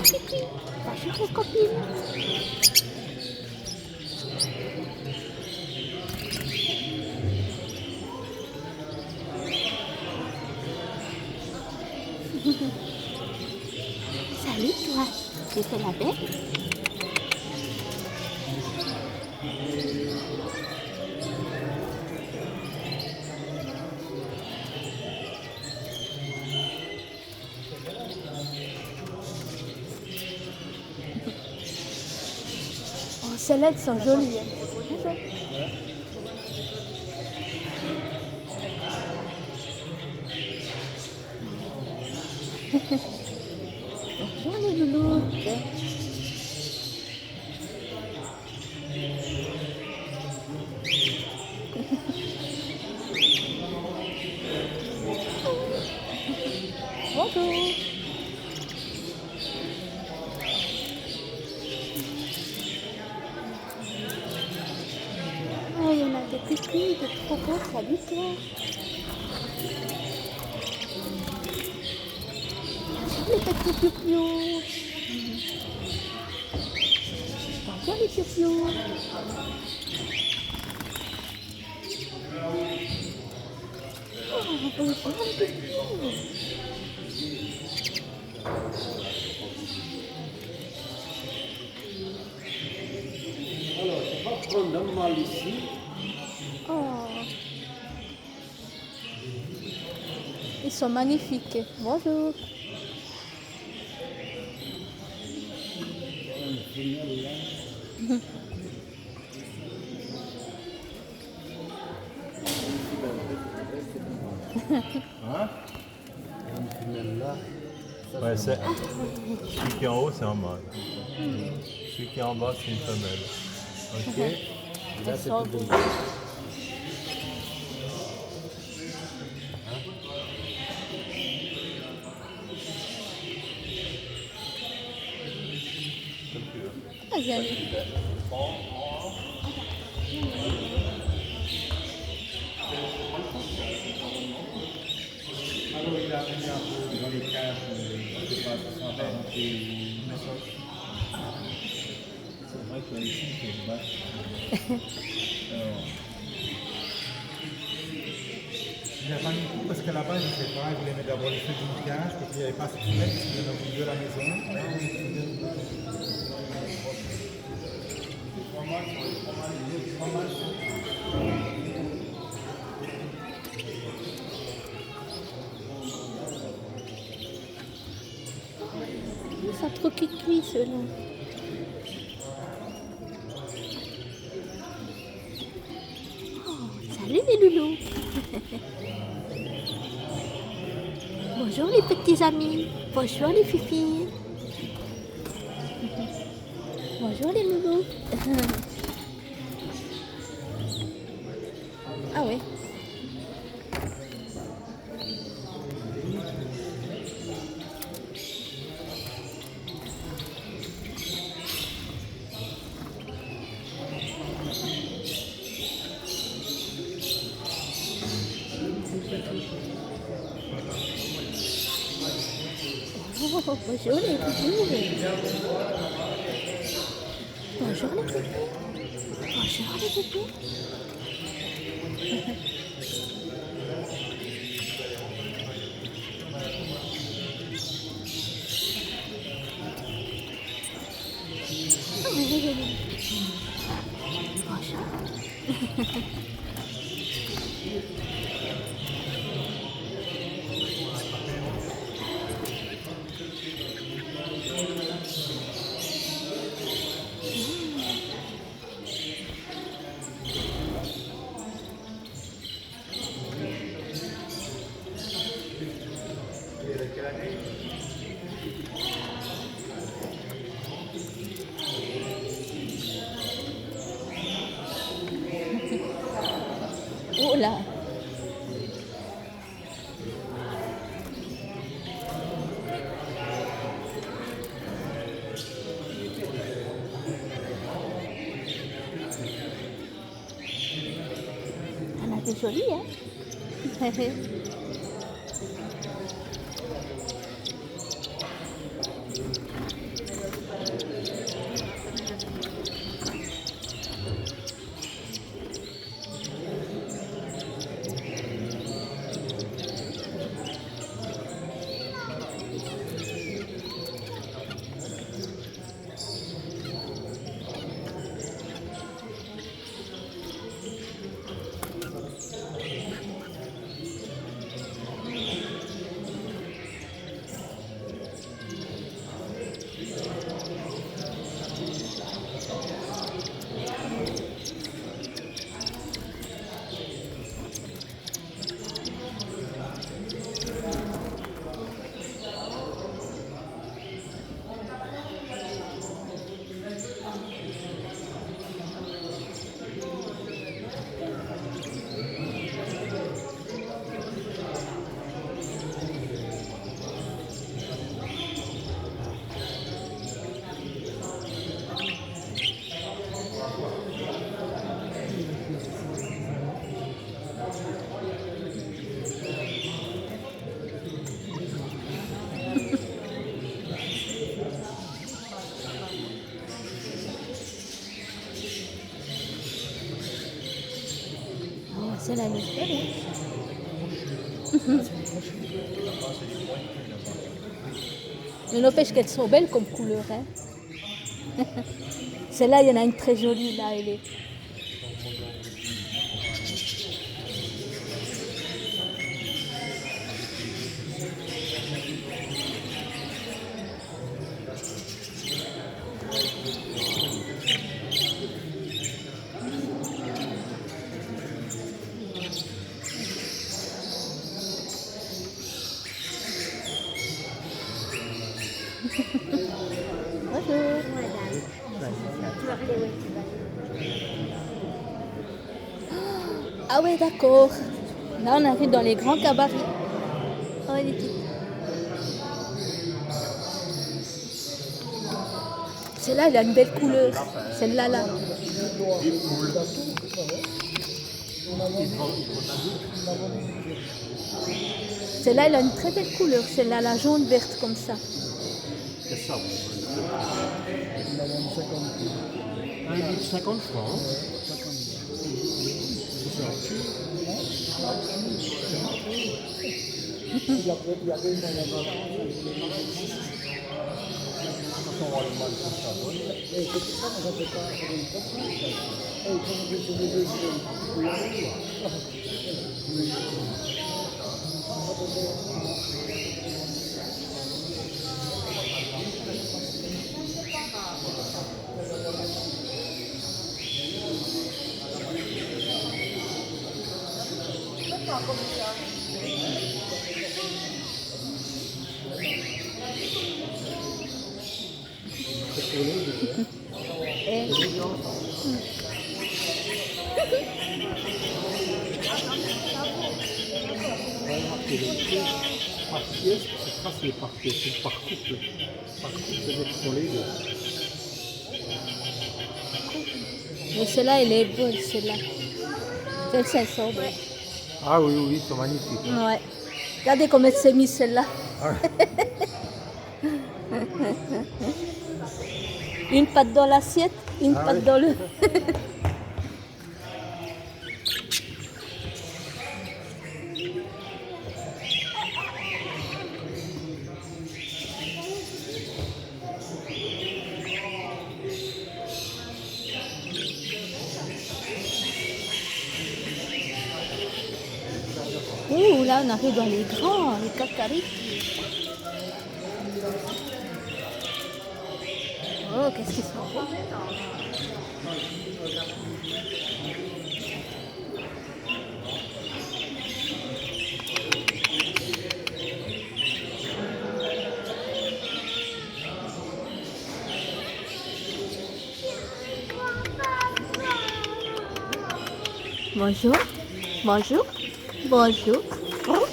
Kiki. Bonjour les copines. Salut toi, tu fais la bête? Oh, celles-là, elles sont jolies. Bonjour. Bonjour les louloutes. Bonjour. Oh, il y en a des petits, de trop beaux, salut toi. Bonjour les petits piou-piou. Bonjour les piou-piou. Oh, bonjour les piou-piou. Alors, on va prendre un mal ici. Oh. Ils sont magnifiques. Bonjour. Hein? Ouais, celui qui est en haut, c'est un mâle. Celui qui est en bas, c'est une femelle. Ok? Là, c'est sont plus beaux. beau. Ah, joli. Alors, il a mis un peu dans les cages, je sais pas, ça sent pas c'est vrai que ici, c'est une vache. Alors, il n'a pas mis tout parce qu'à la base, il ne sait pas, il voulait mettre d'abord les feux d'une cage, parce qu'il n'y avait pas assez de fenêtres, parce qu'il y en a voulu à la maison. Là, on est Ils sont trop cuits ceux-là. Oh, salut les loulous. Bonjour les petits amis. Bonjour les fifilles. Bonjour les loulous. Ah oui. Oh, bonjour les poupous. Bonjour les poupous. Bonjour les poupous. Bonjour. Oh là. Elle a été jolie, hein? elle est très bien. Mais n'empêche qu'elles sont belles comme couleur. Hein. Celle-là, il y en a une très jolie, là, elle est. Bonjour. Ah ouais, d'accord. Là, on arrive dans les grands cabarets. Oh, elle est petite. Celle-là, elle a une belle couleur. Celle-là, là. Celle-là, elle a une très belle couleur. Celle-là, la jaune verte comme ça. C'est ça, oui. 50 francs. Et... Par pièce, c'est pas c'est par pièce, c'est par couple. Par couple, c'est pour les deux. Mais celle-là, elle est bonne, celle-là. Celle-ci, elle sort bien. Ah oui, oui, ils sont magnifiques. Ouais. Regardez comment elle s'est mise, celle-là. Une patte dans l'assiette, une Ah patte oui. dans le... Ouh, là, on arrive dans les grands, les cacaris. Oh, qu'est-ce qu'ils sont beaux. Bonjour, bonjour, bonjour. Oh.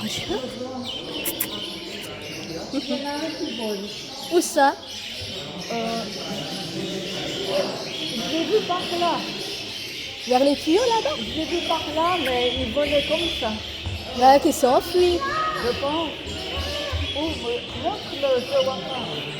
Bonjour. Où ça? J'ai vu par là. Vers les tuyaux là-bas? J'ai vu par là, mais ils volaient comme ça. Là, qui s'enfuient. Je pense. Oh, mais montre-le, je vois pas.